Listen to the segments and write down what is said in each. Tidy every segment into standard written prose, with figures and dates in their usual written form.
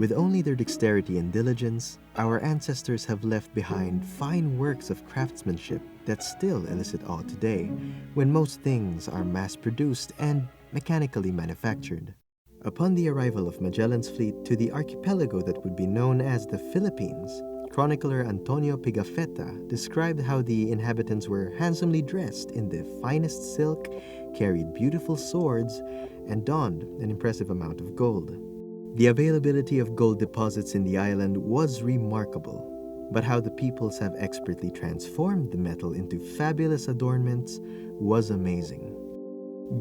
With only their dexterity and diligence, our ancestors have left behind fine works of craftsmanship that still elicit awe today, when most things are mass-produced and mechanically manufactured. Upon the arrival of Magellan's fleet to the archipelago that would be known as the Philippines, chronicler Antonio Pigafetta described how the inhabitants were handsomely dressed in the finest silk, carried beautiful swords, and donned an impressive amount of gold. The availability of gold deposits in the island was remarkable, but how the peoples have expertly transformed the metal into fabulous adornments was amazing.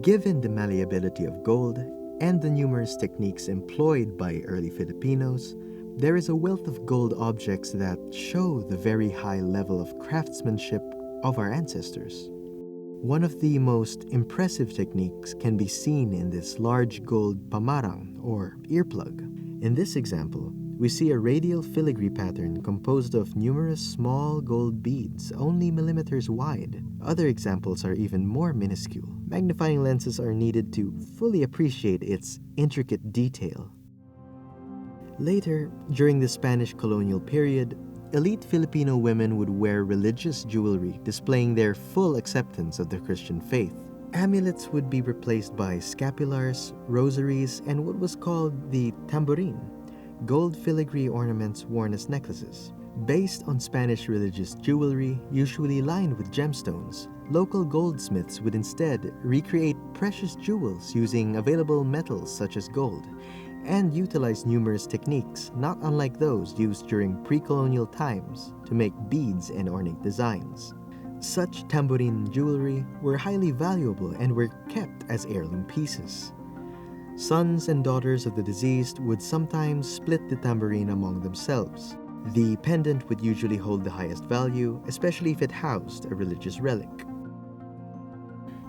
Given the malleability of gold and the numerous techniques employed by early Filipinos, there is a wealth of gold objects that show the very high level of craftsmanship of our ancestors. One of the most impressive techniques can be seen in this large gold pamarang or earplug. In this example, we see a radial filigree pattern composed of numerous small gold beads only millimeters wide. Other examples are even more minuscule. Magnifying lenses are needed to fully appreciate its intricate detail. Later, during the Spanish colonial period, elite Filipino women would wear religious jewelry displaying their full acceptance of the Christian faith. Amulets would be replaced by scapulars, rosaries, and what was called the tambourine, gold filigree ornaments worn as necklaces. Based on Spanish religious jewelry, usually lined with gemstones, local goldsmiths would instead recreate precious jewels using available metals such as gold, and utilize numerous techniques not unlike those used during pre-colonial times to make beads and ornate designs. Such tambourine jewelry were highly valuable and were kept as heirloom pieces. Sons and daughters of the deceased would sometimes split the tambourine among themselves. The pendant would usually hold the highest value, especially if it housed a religious relic.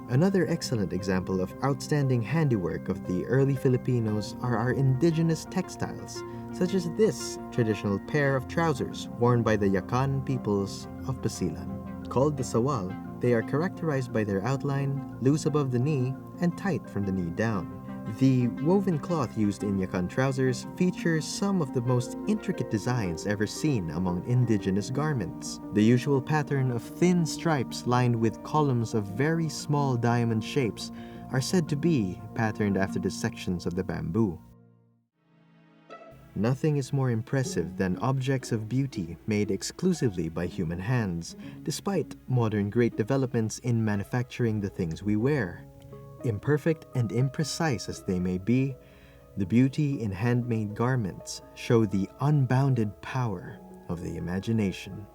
Another excellent example of outstanding handiwork of the early Filipinos are our indigenous textiles, such as this traditional pair of trousers worn by the Yakan peoples of Basilan. Called the sawal, they are characterized by their outline, loose above the knee, and tight from the knee down. The woven cloth used in Yakan trousers features some of the most intricate designs ever seen among indigenous garments. The usual pattern of thin stripes lined with columns of very small diamond shapes are said to be patterned after the sections of the bamboo. Nothing is more impressive than objects of beauty made exclusively by human hands, despite modern great developments in manufacturing the things we wear. Imperfect and imprecise as they may be, the beauty in handmade garments show the unbounded power of the imagination.